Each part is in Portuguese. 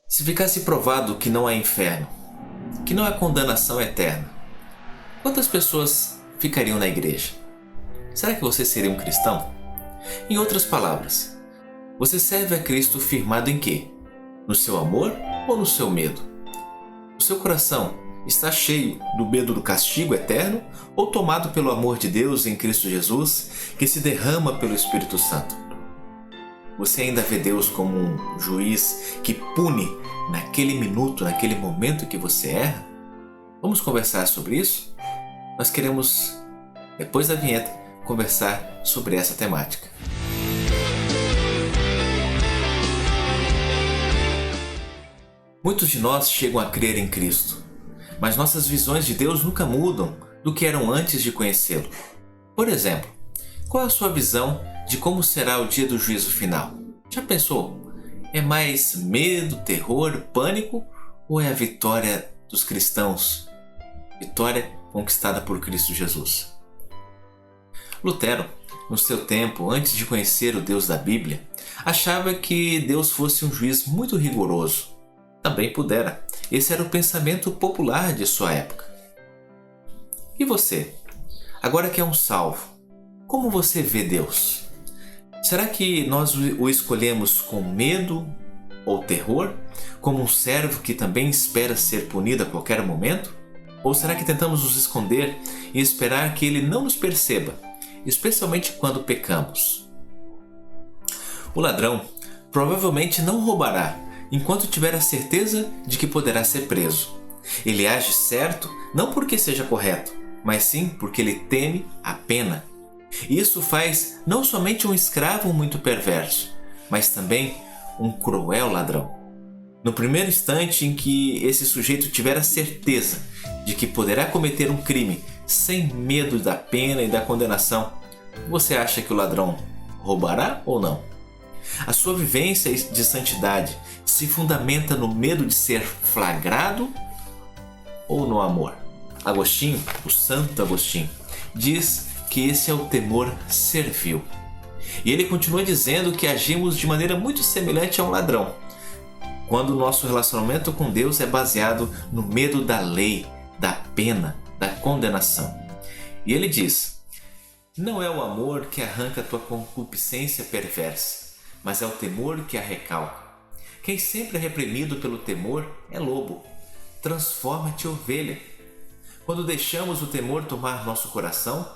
Se ficasse provado que não há inferno, que não há condenação eterna, quantas pessoas ficariam na igreja? Será que você seria um cristão? Em outras palavras, você serve a Cristo firmado em quê? No seu amor ou no seu medo? O seu coração está cheio do medo do castigo eterno ou tomado pelo amor de Deus em Cristo Jesus, que se derrama pelo Espírito Santo? Você ainda vê Deus como um juiz que pune naquele minuto, naquele momento que você erra? Vamos conversar sobre isso? Nós queremos, depois da vinheta, conversar sobre essa temática. Muitos de nós chegam a crer em Cristo, mas nossas visões de Deus nunca mudam do que eram antes de conhecê-lo. Por exemplo, qual é a sua visão de como será o dia do juízo final? Já pensou? É mais medo, terror, pânico ou é a vitória dos cristãos? Vitória conquistada por Cristo Jesus. Lutero, no seu tempo, antes de conhecer o Deus da Bíblia, achava que Deus fosse um juiz muito rigoroso. Também pudera. Esse era o pensamento popular de sua época. E você? Agora que é um salvo, como você vê Deus? Será que nós o escolhemos com medo ou terror, como um servo que também espera ser punido a qualquer momento? Ou será que tentamos nos esconder e esperar que ele não nos perceba, especialmente quando pecamos? O ladrão provavelmente não roubará enquanto tiver a certeza de que poderá ser preso. Ele age certo não porque seja correto, mas sim porque ele teme a pena. Isso faz não somente um escravo muito perverso, mas também um cruel ladrão. No primeiro instante em que esse sujeito tiver a certeza de que poderá cometer um crime sem medo da pena e da condenação, você acha que o ladrão roubará ou não? A sua vivência de santidade se fundamenta no medo de ser flagrado ou no amor? Agostinho, o Santo Agostinho, diz que esse é o temor servil. E ele continua dizendo que agimos de maneira muito semelhante a um ladrão, quando o nosso relacionamento com Deus é baseado no medo da lei, da pena, da condenação. E ele diz: não é o amor que arranca a tua concupiscência perversa, mas é o temor que a recalca. Quem sempre é reprimido pelo temor é lobo. Transforma-te em ovelha. Quando deixamos o temor tomar nosso coração,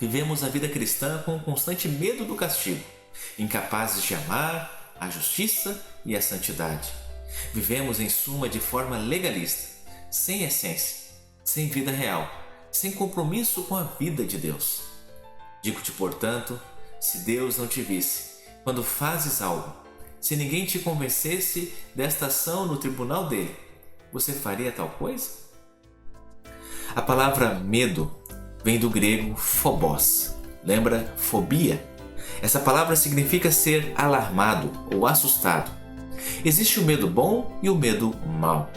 vivemos a vida cristã com um constante medo do castigo, incapazes de amar a justiça e a santidade. Vivemos, em suma, de forma legalista, sem essência, sem vida real, sem compromisso com a vida de Deus. Digo-te, portanto, se Deus não te visse quando fazes algo, se ninguém te convencesse desta ação no tribunal dele, você faria tal coisa? A palavra medo vem do grego phobos. Lembra fobia? Essa palavra significa ser alarmado ou assustado. Existe o medo bom e o medo mau.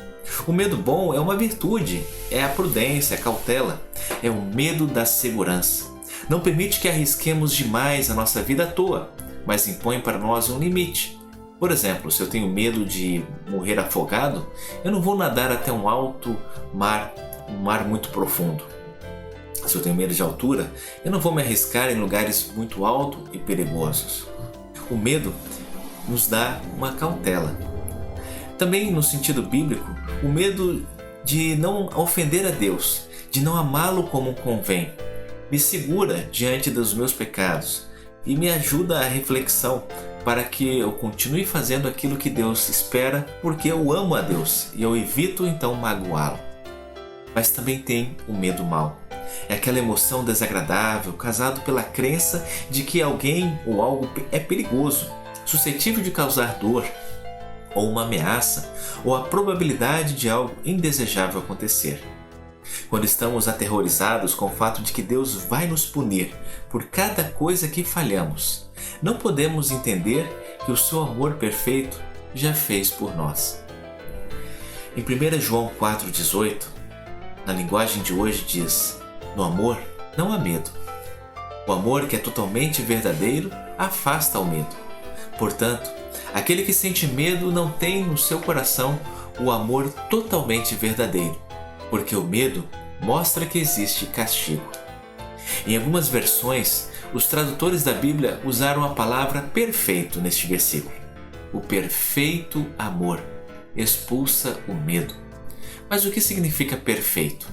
O medo bom é uma virtude, é a prudência, a cautela, é o medo da segurança. Não permite que arrisquemos demais a nossa vida à toa, mas impõe para nós um limite. Por exemplo, se eu tenho medo de morrer afogado, eu não vou nadar até um alto mar, um mar muito profundo. Se eu tenho medo de altura, eu não vou me arriscar em lugares muito altos e perigosos. O medo nos dá uma cautela. Também, no sentido bíblico, o medo de não ofender a Deus, de não amá-lo como convém, me segura diante dos meus pecados e me ajuda à reflexão para que eu continue fazendo aquilo que Deus espera, porque eu amo a Deus e eu evito então magoá-lo. Mas também tem o medo mau. É aquela emoção desagradável, causado pela crença de que alguém ou algo é perigoso, suscetível de causar dor, ou uma ameaça, ou a probabilidade de algo indesejável acontecer. Quando estamos aterrorizados com o fato de que Deus vai nos punir por cada coisa que falhamos, não podemos entender que o seu amor perfeito já fez por nós. Em 1 João 4,18, na linguagem de hoje diz: no amor não há medo. O amor que é totalmente verdadeiro afasta o medo. Portanto, Aquele que sente medo não tem no seu coração o amor totalmente verdadeiro, porque o medo mostra que existe castigo. Em algumas versões, os tradutores da Bíblia usaram a palavra perfeito neste versículo. O perfeito amor expulsa o medo. Mas o que significa perfeito?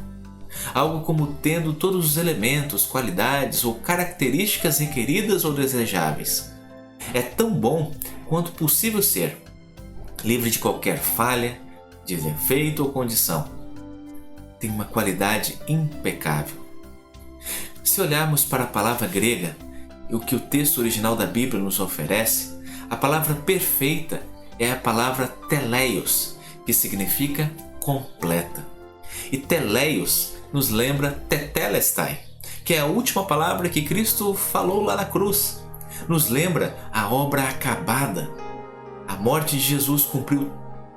Algo como tendo todos os elementos, qualidades ou características requeridas ou desejáveis. É tão bom quanto possível ser, livre de qualquer falha, de defeito ou condição. Tem uma qualidade impecável. Se olharmos para a palavra grega, o que o texto original da Bíblia nos oferece, a palavra perfeita é a palavra teleios, que significa completa. E teleios nos lembra tetelestai, que é a última palavra que Cristo falou lá na cruz. Nos lembra a obra acabada. A morte de Jesus cumpriu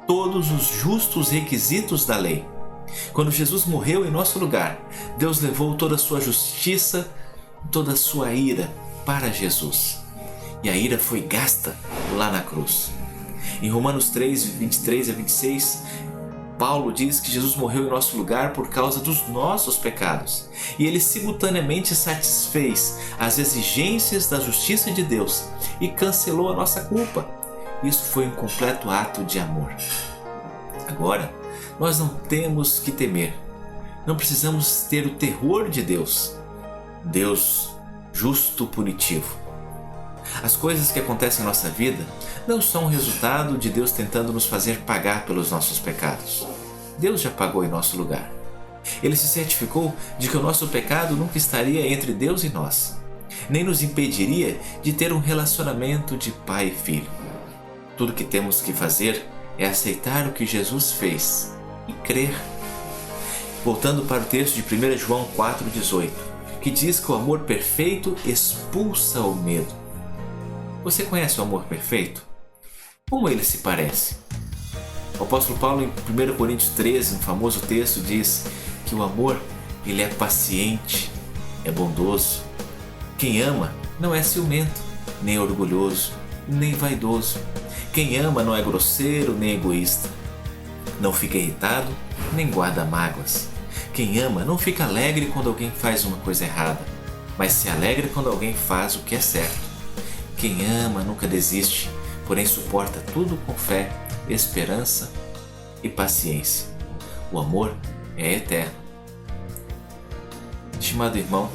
todos os justos requisitos da lei. Quando Jesus morreu em nosso lugar, Deus levou toda a sua justiça, toda a sua ira para Jesus. E a ira foi gasta lá na cruz. Em Romanos 3, 23 a 26, Paulo diz que Jesus morreu em nosso lugar por causa dos nossos pecados. E ele simultaneamente satisfez as exigências da justiça de Deus e cancelou a nossa culpa. Isso foi um completo ato de amor. Agora, nós não temos que temer. Não precisamos ter o terror de Deus. Deus justo punitivo. As coisas que acontecem em nossa vida não são o resultado de Deus tentando nos fazer pagar pelos nossos pecados. Deus já pagou em nosso lugar. Ele se certificou de que o nosso pecado nunca estaria entre Deus e nós, nem nos impediria de ter um relacionamento de pai e filho. Tudo que temos que fazer é aceitar o que Jesus fez e crer. Voltando para o texto de 1 João 4,18, que diz que o amor perfeito expulsa o medo. Você conhece o amor perfeito? Como ele se parece? O apóstolo Paulo, em 1 Coríntios 13, um famoso texto, diz que o amor ele é paciente, é bondoso. Quem ama não é ciumento, nem orgulhoso, nem vaidoso. Quem ama não é grosseiro, nem egoísta. Não fica irritado, nem guarda mágoas. Quem ama não fica alegre quando alguém faz uma coisa errada, mas se alegra quando alguém faz o que é certo. Quem ama nunca desiste, porém suporta tudo com fé, esperança e paciência. O amor é eterno. Estimado irmão,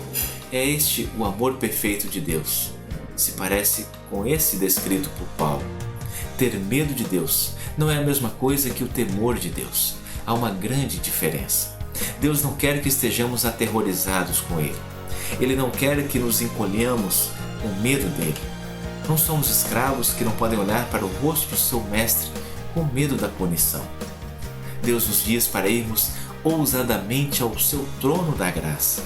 é este o amor perfeito de Deus. Se parece com esse descrito por Paulo. Ter medo de Deus não é a mesma coisa que o temor de Deus. Há uma grande diferença. Deus não quer que estejamos aterrorizados com Ele. Ele não quer que nos encolhamos com medo dEle. Não somos escravos que não podem olhar para o rosto do seu mestre com medo da punição. Deus nos diz para irmos ousadamente ao seu trono da graça.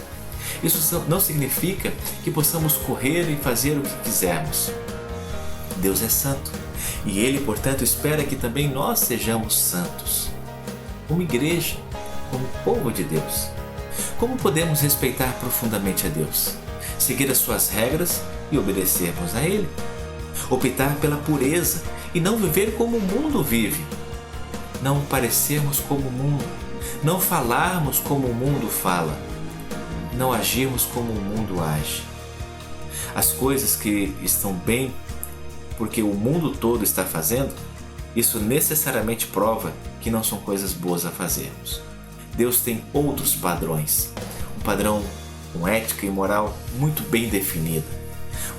Isso não significa que possamos correr e fazer o que quisermos. Deus é santo e Ele, portanto, espera que também nós sejamos santos. Como igreja, como povo de Deus. Como podemos respeitar profundamente a Deus? Seguir as suas regras e obedecermos a Ele. Optar pela pureza e não viver como o mundo vive. Não parecermos como o mundo. Não falarmos como o mundo fala. Não agirmos como o mundo age. As coisas que estão bem porque o mundo todo está fazendo, isso necessariamente prova que não são coisas boas a fazermos. Deus tem outros padrões, um padrão com ética e moral muito bem definido.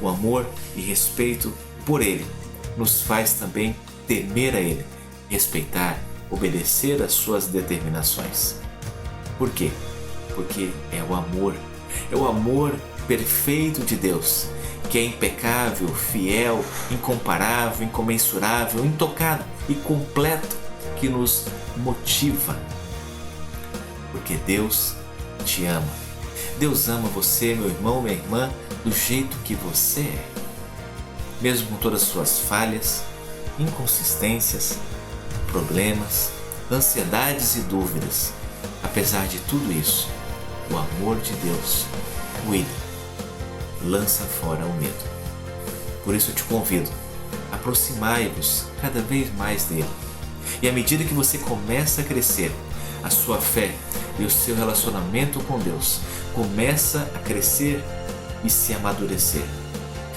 O amor e respeito por Ele nos faz também temer a Ele, respeitar, obedecer às suas determinações. Por quê? Porque é o amor perfeito de Deus, que é impecável, fiel, incomparável, incomensurável, intocado e completo, que nos motiva. Porque Deus te ama. Deus ama você, meu irmão, minha irmã, do jeito que você é. Mesmo com todas as suas falhas, inconsistências, problemas, ansiedades e dúvidas, apesar de tudo isso, o amor de Deus cuida, lança fora o medo. Por isso eu te convido aproximai-vos cada vez mais dele. E à medida que você começa a crescer, a sua fé e o seu relacionamento com Deus começa a crescer e se amadurecer.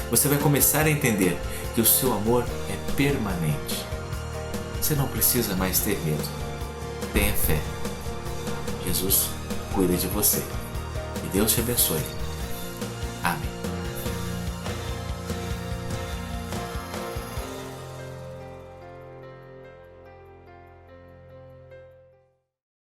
Você vai começar a entender que o seu amor é permanente. Você não precisa mais ter medo. Tenha fé. Jesus cuida de você. Que Deus te abençoe. Amém.